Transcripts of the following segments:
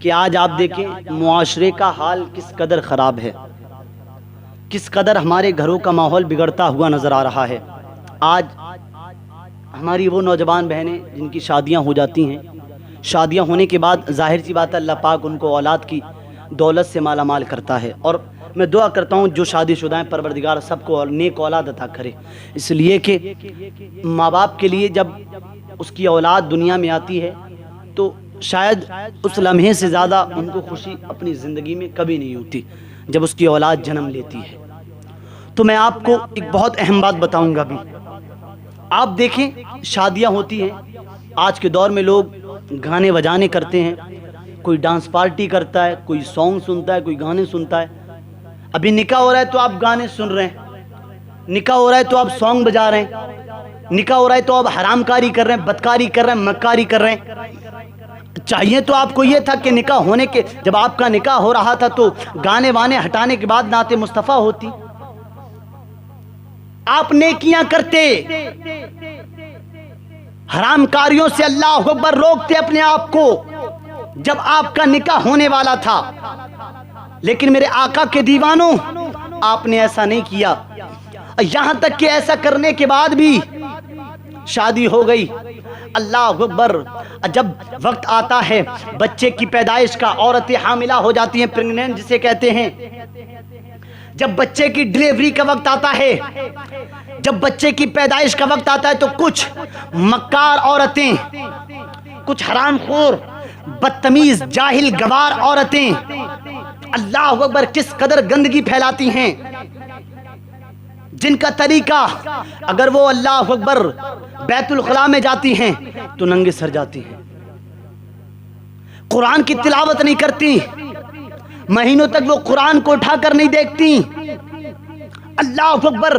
کہ آج آپ دیکھیں معاشرے کا حال کس قدر خراب ہے، کس قدر ہمارے گھروں کا ماحول بگڑتا ہوا نظر آ رہا ہے۔ آج ہماری وہ نوجوان بہنیں جن کی شادیاں ہو جاتی ہیں، شادیاں ہونے کے بعد ظاہر سی بات ہے اللہ پاک ان کو اولاد کی دولت سے مالا مال کرتا ہے، اور میں دعا کرتا ہوں جو شادی شدہ ہیں پروردگار سب کو نیک اولاد عطا کرے، اس لیے کہ ماں باپ کے لیے جب اس کی اولاد دنیا میں آتی ہے تو شاید اس لمحے سے زیادہ ان کو خوشی اپنی زندگی میں کبھی نہیں ہوتی جب اس کی اولاد جنم لیتی ہے۔ تو میں آپ کو ایک بہت اہم بات بتاؤں گا بھی، آپ دیکھیں شادیاں ہوتی ہیں، آج کے دور میں لوگ گانے بجانے کرتے ہیں، کوئی ڈانس پارٹی کرتا ہے، کوئی سانگ سنتا ہے، کوئی گانے سنتا ہے۔ ابھی نکاح ہو رہا ہے تو آپ گانے سن رہے ہیں، نکاح ہو رہا ہے تو آپ سانگ بجا رہے ہیں، نکاح ہو رہا ہے تو آپ حرام کاری کر رہے ہیں، بدکاری کر رہے ہیں، مکاری کر رہے ہیں۔ چاہیے تو آپ کو یہ تھا کہ نکاح ہونے کے جب آپ کا نکاح ہو رہا تھا تو گانے وانے ہٹانے کے بعد نعت مصطفیٰ ہوتی، آپ نیکیاں کرتے، حرام کاریوں سے اللہ اکبر روکتے اپنے آپ کو جب آپ کا نکاح ہونے والا تھا۔ لیکن میرے آقا کے دیوانوں، آپ نے ایسا نہیں کیا، یہاں تک کہ ایسا کرنے کے بعد بھی شادی ہو گئی۔ اللہ اکبر، جب وقت آتا ہے بچے کی پیدائش کا، عورتیں حاملہ ہو جاتی ہیں، پریگننٹ جسے کہتے ہیں، جب بچے کی ڈلیوری کا وقت آتا ہے، جب بچے کی پیدائش کا وقت آتا ہے تو کچھ مکار عورتیں، کچھ حرام خور، بدتمیز، جاہل، گوار عورتیں اللہ اکبر کس قدر گندگی پھیلاتی ہیں، جن کا طریقہ اگر وہ اللہ اکبر بیت الخلاء میں جاتی ہیں تو ننگے سر جاتی ہیں، قرآن کی تلاوت نہیں کرتی، مہینوں تک وہ قرآن کو اٹھا کر نہیں دیکھتی۔ اللہ اکبر،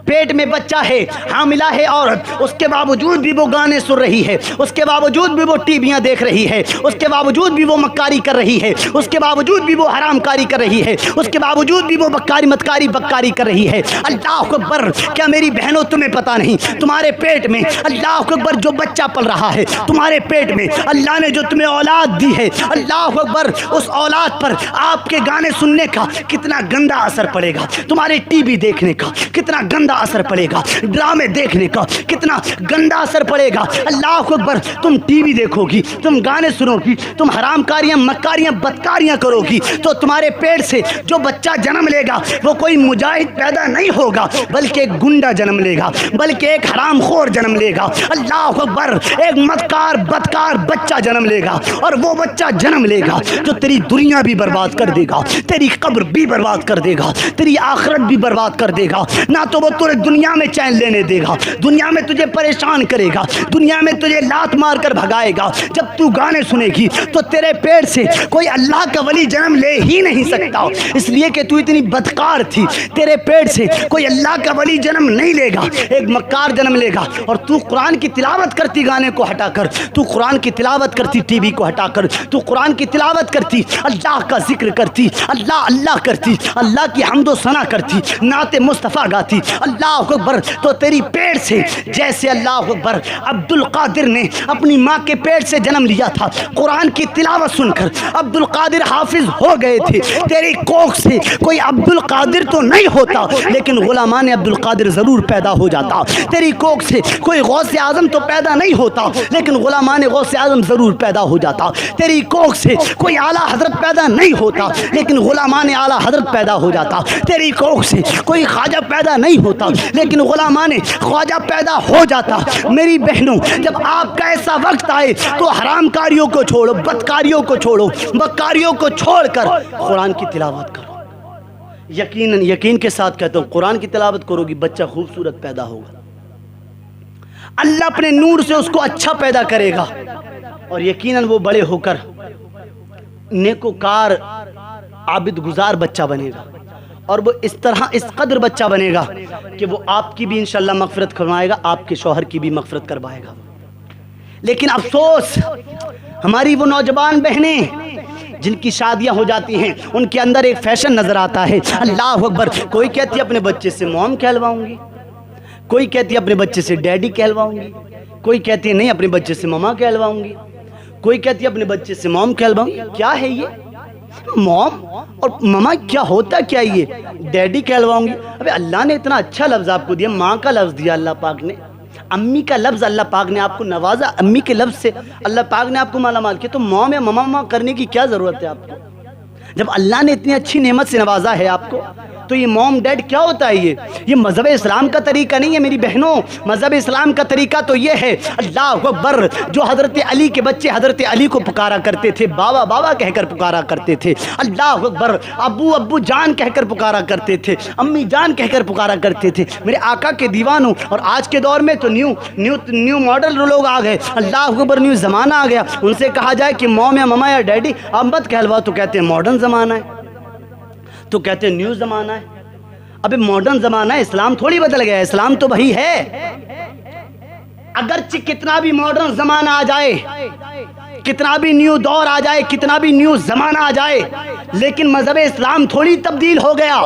پیٹ میں بچہ ہے، حاملہ ہے، اور اس کے باوجود بھی وہ گانے سن رہی ہے، اس کے باوجود بھی وہ ٹی ویاں دیکھ رہی ہے، اس کے باوجود بھی وہ مکاری کر رہی ہے، اس کے باوجود بھی وہ حرام کاری کر رہی ہے، اس کے باوجود بھی وہ بکاری متکاری بکاری کر رہی ہے۔ اللہ اکبر، کیا میری بہنوں تمہیں پتہ نہیں تمہارے پیٹ میں اللہ اکبر جو بچہ پل رہا ہے، تمہارے پیٹ میں اللہ نے جو تمہیں اولاد دی ہے، اللہ اکبر اس اولاد پر آپ کے گانے سننے کا کتنا گندا اثر پڑے گا، تمہارے ٹی وی دیکھنے کا کتنا گندا اثر پڑے گا، ڈرامے دیکھنے کا کتنا گندا اثر پڑے گا۔ اللہ اکبر، تم ٹی وی دیکھو گی، تم گانے سنو گی، تم حرام کاریاں مکاریاں بدکاریاں کرو گی تو تمہارے پیٹ سے جو بچہ جنم لے گا وہ کوئی مجاہد پیدا نہیں ہوگا، بلکہ ایک گنڈا جنم لے گا، بلکہ ایک حرام خور جنم لے گا۔ اللہ اکبر، ایک مکار بدکار بچہ جنم لے گا، اور وہ بچہ جنم لے گا جو تیری دنیا بھی برباد کر دے گا، تیری قبر بھی برباد کر دے گا، تیری آخرت بھی برباد کر دے گا۔ نہ تو وہ تجھے دنیا میں چین لینے دے گا، دنیا میں تجھے پریشان کرے گا، دنیا میں تجھے لات مار کر بھگائے گا۔ جب تو گانے سنے گی تو تیرے پیٹ سے کوئی اللہ کا ولی جنم لے ہی نہیں سکتا، اس لیے کہ تو اتنی بدکار تھی، تیرے پیٹ سے کوئی اللہ کا ولی جنم نہیں لے گا، ایک مکار جنم لے گا۔ اور تو قرآن کی تلاوت کرتی گانے کو ہٹا کر، تو قرآن کی تلاوت کرتی ٹی وی کو ہٹا کر، تو قرآن کی تلاوت کرتی، اللہ کا ذکر کرتی، اللہ اللہ کرتی، اللہ کی حمد و ثنا کرتی، نعت مصطفیٰ گاتی، اللہ اکبر، تو تیری پیٹ سے جیسے اللہ اکبر عبد القادر نے اپنی ماں کے پیٹ سے جنم لیا تھا، قرآن کی تلاوت سن کر عبد القادر حافظ ہو گئے تھے، تیری کوکھ سے کوئی عبد القادر تو نہیں ہوتا لیکن غلامان عبد القادر ضرور پیدا ہو جاتا، تیری کوکھ سے کوئی غوث اعظم تو پیدا نہیں ہوتا لیکن غلامان غوث اعظم ضرور پیدا ہو جاتا، تیری کوکھ سے کوئی اعلیٰ حضرت پیدا نہیں ہوتا لیکن غلامان اعلیٰ حضرت پیدا ہو جاتا، تیری کوکھ سے کوئی خواجہ پیدا نہیں ہوتا لیکن غلامان خواجہ پیدا ہو جاتا۔ میری بہنوں، جب آپ کا ایسا وقت آئے تو حرام کاریوں کو چھوڑو، بدکاریوں کو چھوڑو، مکاریوں کو چھوڑ کر قرآن کی تلاوت کرو۔ یقین کے ساتھ کہتا ہوں، قرآن کی تلاوت کرو گی بچہ خوبصورت پیدا ہوگا، اللہ اپنے نور سے اس کو اچھا پیدا کرے گا، اور یقیناً وہ بڑے ہو کر نیکوکار عابد گزار بچہ بنے گا، اور وہ اس طرح اس قدر بچہ بنے گا کہ وہ آپ کی بھی انشاءاللہ مغفرت کروائے گا، آپ کے شوہر کی بھی مغفرت کروائے گا۔ لیکن افسوس، ہماری وہ نوجوان بہنیں جن کی شادیاں ہو جاتی ہیں ان کے اندر ایک فیشن نظر آتا ہے، اللہ اکبر، کوئی کہتی ہے اپنے بچے سے موم کہلواؤں گی، کوئی کہتی ہے اپنے بچے سے ڈیڈی کہلواؤں گی، کوئی کہتی ہے نہیں اپنے بچے سے مما کہلواؤں گی، کوئی کہتی ہے اپنے بچے سے موم کہلواؤں، کیا ہے یہ موم اور ماما کیا ہوتا کیا یہ ڈیڈی کہلواؤں گی؟ ابے اللہ نے اتنا اچھا لفظ آپ کو دیا، ماں کا لفظ دیا اللہ پاک نے، امی کا لفظ اللہ پاک نے آپ کو نوازا، امی کے لفظ سے اللہ پاک نے آپ کو مالا مال کیا، تو موم یا ماما کرنے کی کیا ضرورت ہے آپ کو؟ جب اللہ نے اتنی اچھی نعمت سے نوازا ہے آپ کو، تو یہ موم ڈیڈ کیا ہوتا ہے؟ یہ مذہب اسلام کا طریقہ نہیں ہے میری بہنوں۔ مذہب اسلام کا طریقہ تو یہ ہے، اللہ اکبر، جو حضرت علی کے بچے حضرت علی کو پکارا کرتے تھے، بابا بابا کہہ کر پکارا کرتے تھے، اللہ اکبر، ابو ابو جان کہہ کر پکارا کرتے تھے، امی جان کہہ کر پکارا کرتے تھے۔ میرے آقا کے دیوانوں، اور آج کے دور میں تو نیو ماڈل لوگ آ گئے، اللہ اکبر، نیو زمانہ آ گیا، ان سے کہا جائے کہ موم یا ماما یا ڈیڈی آپ مت کہلواؤ تو کہتے ہیں ماڈرن زمانہ ہے، تو کہتے ہیں نیو زمانہ ہے۔ ابھی ماڈرن زمانہ ہے، اسلام تھوڑی بدل گیا ہے، اسلام تو وہی ہے۔ اگرچہ کتنا بھی ماڈرن زمانہ آ جائے، کتنا بھی نیو دور آ جائے، کتنا بھی نیو زمانہ آ جائے، لیکن مذہب اسلام تھوڑی تبدیل ہو گیا،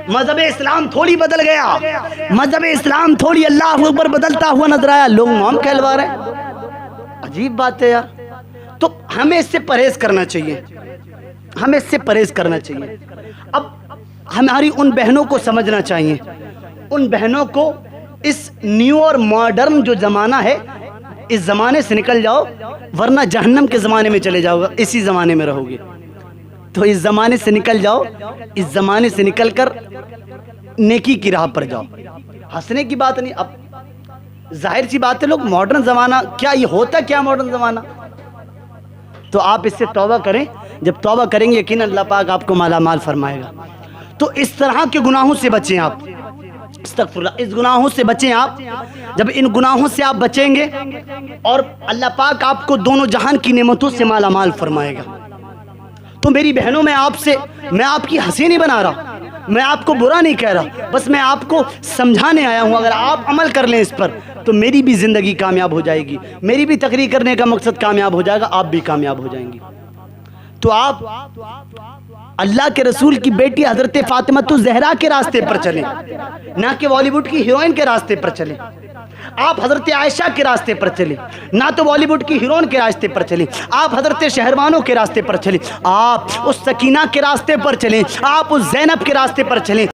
مذہب اسلام تھوڑی بدل گیا، مذہب اسلام تھوڑی اللہ اکبر بدلتا ہوا نظر آیا، لوگ موم کہلوا رہے ہیں۔ عجیب بات ہے یار۔ تو ہمیں اس سے پرہیز کرنا چاہیے، ہمیں اس سے پرہیز کرنا چاہیے۔ اب ہماری ان بہنوں کو سمجھنا چاہیے، ان بہنوں کو اس نیو اور ماڈرن جو زمانہ ہے، اس زمانے سے نکل جاؤ، ورنہ جہنم کے زمانے میں چلے جاؤ گا، اسی زمانے میں رہو گے۔ تو اس زمانے سے نکل جاؤ، اس زمانے سے نکل کر نیکی کی راہ پر جاؤ۔ ہنسنے کی بات نہیں، اب ظاہر سی بات ہے، لوگ ماڈرن زمانہ کیا، یہ ہوتا کیا ماڈرن زمانہ؟ تو آپ اس سے توبہ کریں، جب توبہ کریں گے یقیناً اللہ پاک آپ کو مالا مال فرمائے گا۔ تو اس طرح کے گناہوں سے بچیں آپ، استغفر اللہ، اس گناہوں سے بچیں آپ۔ جب ان گناہوں سے آپ بچیں گے اور اللہ پاک آپ کو دونوں جہان کی نعمتوں سے مالا مال فرمائے گا۔ تو میری بہنوں، میں آپ کی ہنسی نہیں بنا رہا، میں آپ کو برا نہیں کہہ رہا، بس میں آپ کو سمجھانے آیا ہوں۔ اگر آپ عمل کر لیں اس پر تو میری بھی زندگی کامیاب ہو جائے گی، میری بھی تقریر کرنے کا مقصد کامیاب ہو جائے گا، آپ بھی کامیاب ہو جائیں گی۔ تو آپ اللہ کے رسول کی بیٹی حضرت فاطمہ الزہرا کے راستے پر چلیں، نہ کہ بالی ووڈ کی ہیروئن کے راستے پر چلیں۔ آپ حضرت عائشہ کے راستے پر چلیں، نہ تو بالی ووڈ کی ہیروئن کے راستے پر چلیں۔ آپ حضرت شہروانوں کے راستے پر چلیں، آپ اس سکینہ کے راستے پر چلیں، آپ اس زینب کے راستے پر چلیں۔